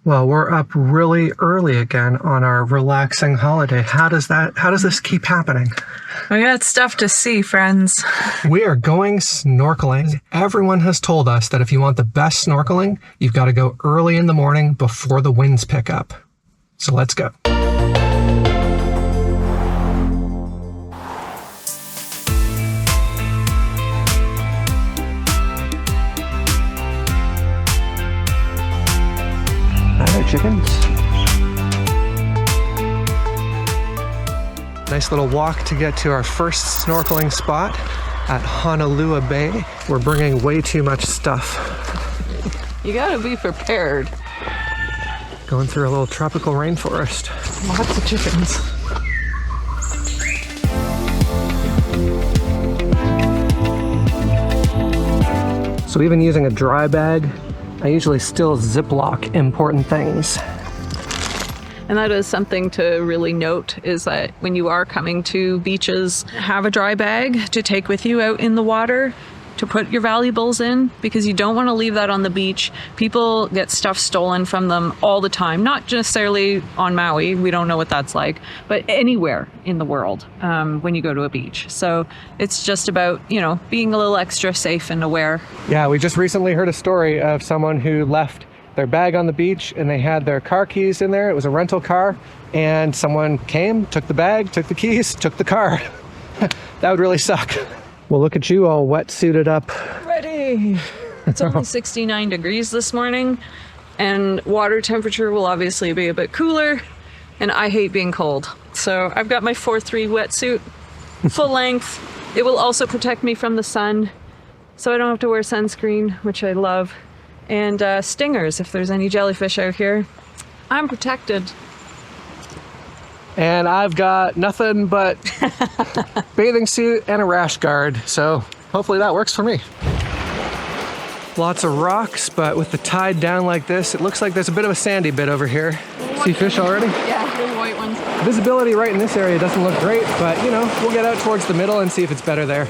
Well, we're up really early again on our relaxing holiday. How does this keep happening? We got stuff to see, friends. We are going snorkeling. Everyone has told us that if you want the best snorkeling, you've got to go early in the morning before the winds pick up. So let's go. Chickens. Nice little walk to get to our first snorkeling spot at Honolua Bay. We're bringing way too much stuff. You gotta be prepared. Going through a little tropical rainforest. Lots of chickens. So even using a dry bag, I usually still Ziploc important things. And that is something to really note, is that when you are coming to beaches, have a dry bag to take with you out in the water to put your valuables in, because you don't want to leave that on the beach. People get stuff stolen from them all the time, not necessarily on Maui, we don't know what that's like, but anywhere in the world when you go to a beach. So it's just about, being a little extra safe and aware. Yeah, we just recently heard a story of someone who left their bag on the beach and they had their car keys in there. It was a rental car, and someone came, took the bag, took the keys, took the car. That would really suck. Well, look at you all wetsuited up. Ready! It's only 69 degrees this morning, and water temperature will obviously be a bit cooler, and I hate being cold. So I've got my 4-3 wetsuit, full length. It will also protect me from the sun, so I don't have to wear sunscreen, which I love. And stingers, if there's any jellyfish out here. I'm protected. And I've got nothing but bathing suit and a rash guard, so hopefully that works for me. Lots of rocks, but with the tide down like this, it looks like there's a bit of a sandy bit over here. See fish already? Yeah, the white ones. Visibility right in this area doesn't look great, but we'll get out towards the middle and see if it's better there.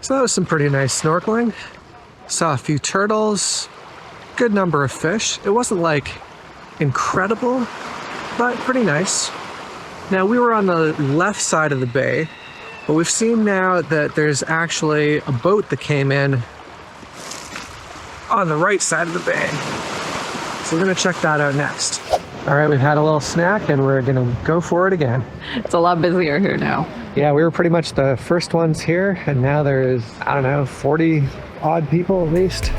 So that was some pretty nice snorkeling. Saw a few turtles, good number of fish. It wasn't like incredible, but pretty nice. Now we were on the left side of the bay, but we've seen now that there's actually a boat that came in on the right side of the bay. So we're gonna check that out next. All right, we've had a little snack and we're gonna go for it again. It's a lot busier here now. Yeah, we were pretty much the first ones here, and now there's, 40 odd people at least.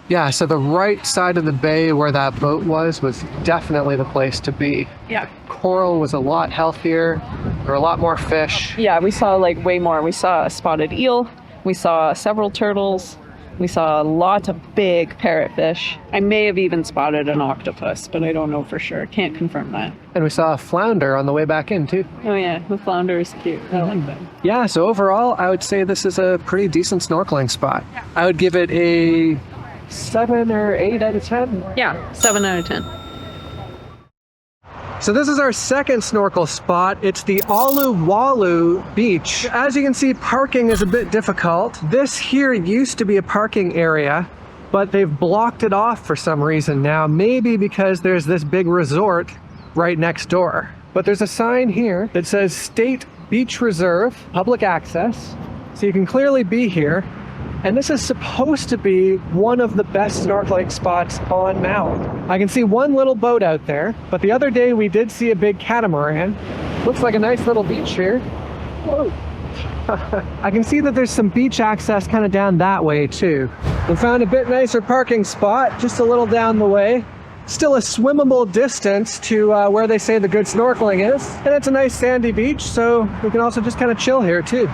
Yeah, so the right side of the bay where that boat was definitely the place to be. Yeah. Coral was a lot healthier. There were a lot more fish. Yeah, we saw way more. We saw a spotted eel. We saw several turtles. We saw lots of big parrotfish. I may have even spotted an octopus, but I don't know for sure. Can't confirm that. And we saw a flounder on the way back in too. Oh yeah, the flounder is cute. I like that. Yeah, so overall, I would say this is a pretty decent snorkeling spot. I would give it a 7 or 8 out of 10. Yeah, 7 out of 10. So this is our second snorkel spot. It's the Olowalu beach. As you can see, parking is a bit difficult. This here used to be a parking area, but they've blocked it off for some reason now. Maybe because there's this big resort right next door. But there's a sign here that says State Beach Reserve, public access. So you can clearly be here. And this is supposed to be one of the best snorkeling spots on Maui. I can see one little boat out there, but the other day we did see a big catamaran. Looks like a nice little beach here. Whoa. I can see that there's some beach access kind of down that way too. We found a bit nicer parking spot just a little down the way. Still a swimmable distance to where they say the good snorkeling is. And it's a nice sandy beach, so we can also just kind of chill here too.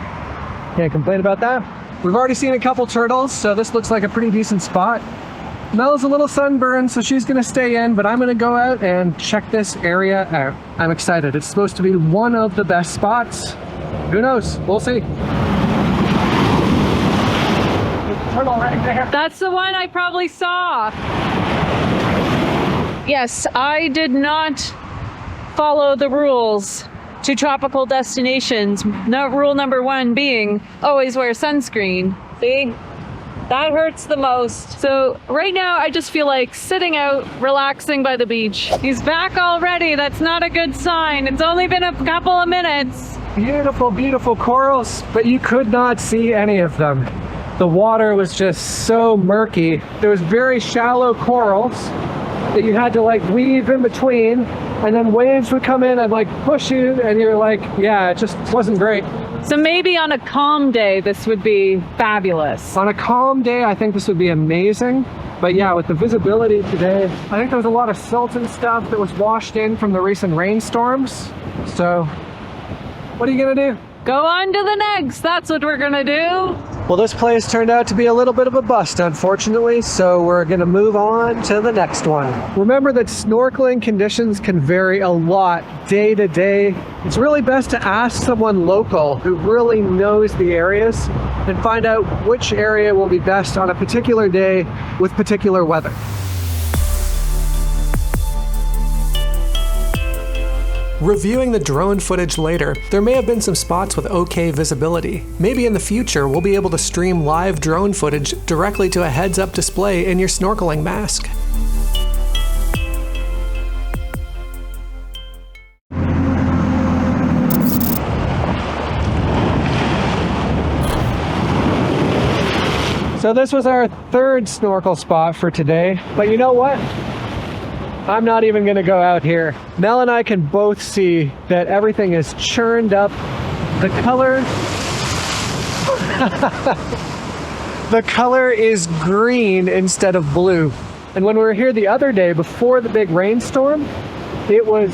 Can't complain about that. We've already seen a couple turtles, so this looks like a pretty decent spot. Mel's a little sunburned, so she's gonna stay in, but I'm gonna go out and check this area out. I'm excited. It's supposed to be one of the best spots. Who knows? We'll see. Turtle right there. That's the one I probably saw. Yes, I did not follow the rules to tropical destinations. Rule number 1 being always wear sunscreen. See? That hurts the most. So right now I just feel like sitting out, relaxing by the beach. He's back already. That's not a good sign. It's only been a couple of minutes. Beautiful, beautiful corals, but you could not see any of them. The water was just so murky. There was very shallow corals that you had to like weave in between, and then waves would come in and like push you, and you're like, yeah, it just wasn't great. So maybe on a calm day, this would be fabulous. On a calm day, I think this would be amazing. But yeah, with the visibility today, I think there was a lot of silt and stuff that was washed in from the recent rainstorms. So what are you gonna do? Go on to the next. That's what we're gonna do. Well, this place turned out to be a little bit of a bust, unfortunately, so we're going to move on to the next one. Remember that snorkeling conditions can vary a lot day to day. It's really best to ask someone local who really knows the areas and find out which area will be best on a particular day with particular weather. Reviewing the drone footage later, there may have been some spots with okay visibility. Maybe in the future we'll be able to stream live drone footage directly to a heads-up display in your snorkeling mask. So this was our third snorkel spot for today, but you know what? I'm not even gonna go out here. Mel and I can both see that everything is churned up. The color is green instead of blue. And when we were here the other day before the big rainstorm, it was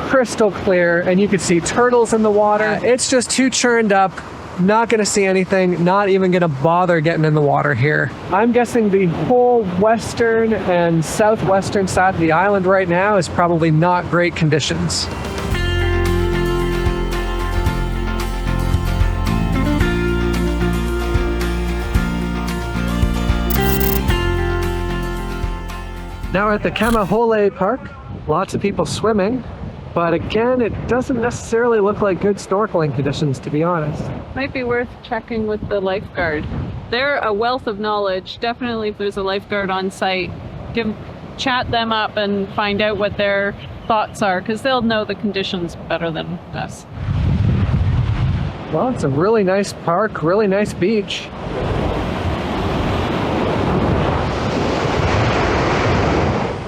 crystal clear and you could see turtles in the water. It's just too churned up. Not gonna see anything, not even gonna bother getting in the water here. I'm guessing the whole western and southwestern side of the island right now is probably not great conditions. Now we're at the Kamaole Park, lots of people swimming. But again, it doesn't necessarily look like good snorkeling conditions, to be honest. Might be worth checking with the lifeguard. They're a wealth of knowledge. Definitely if there's a lifeguard on site, chat them up and find out what their thoughts are, because they'll know the conditions better than us. Well, it's a really nice park, really nice beach.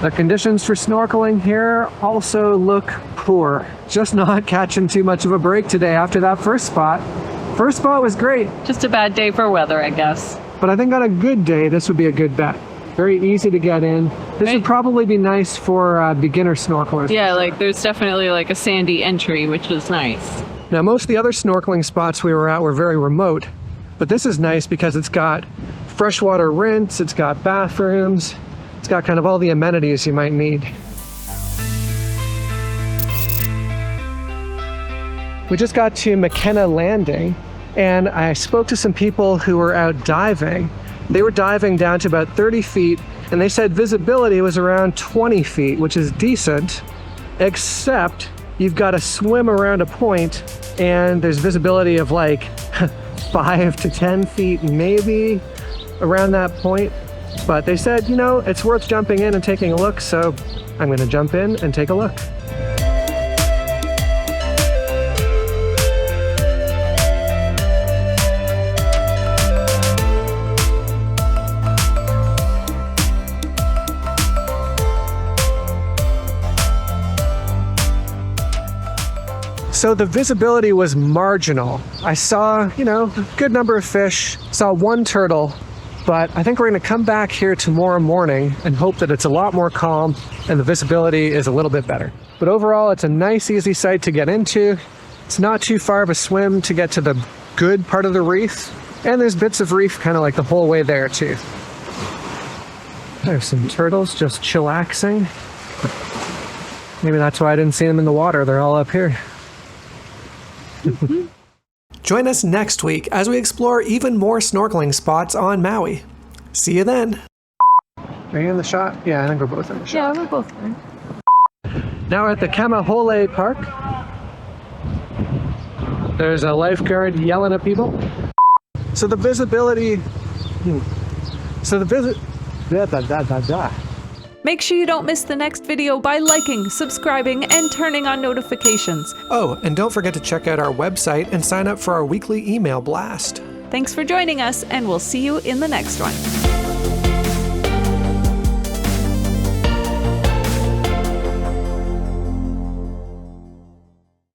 The conditions for snorkeling here also look poor. Just not catching too much of a break today after that first spot. First spot was great. Just a bad day for weather, I guess. But I think on a good day, this would be a good bet. Very easy to get in. This would probably be nice for beginner snorkelers. Yeah, like there's definitely like a sandy entry, which is nice. Now, most of the other snorkeling spots we were at were very remote, but this is nice because it's got freshwater rinse, it's got bathrooms, it's got kind of all the amenities you might need. We just got to Makenna landing, and I spoke to some people who were out diving. They were diving down to about 30 feet, and they said visibility was around 20 feet, which is decent, except you've got to swim around a point, and there's visibility of like 5 to 10 feet maybe around that point. But they said, you know, it's worth jumping in and taking a look, so I'm going to jump in and take a look. So the visibility was marginal. I saw, you know, a good number of fish, saw one turtle, but I think we're gonna come back here tomorrow morning and hope that it's a lot more calm and the visibility is a little bit better. But overall, it's a nice, easy site to get into. It's not too far of a swim to get to the good part of the reef, and there's bits of reef kind of like the whole way there too. There's some turtles just chillaxing. Maybe that's why I didn't see them in the water. They're all up here. Join us next week as we explore even more snorkeling spots on Maui. See you then. Are you in the shot? Yeah, I think we're both in the shot. Yeah, we're both there. Now we're at the Kamaole Park. There's a lifeguard yelling at people. So the visibility... Make sure you don't miss the next video by liking, subscribing, and turning on notifications. Oh, and don't forget to check out our website and sign up for our weekly email blast. Thanks for joining us, and we'll see you in the next one.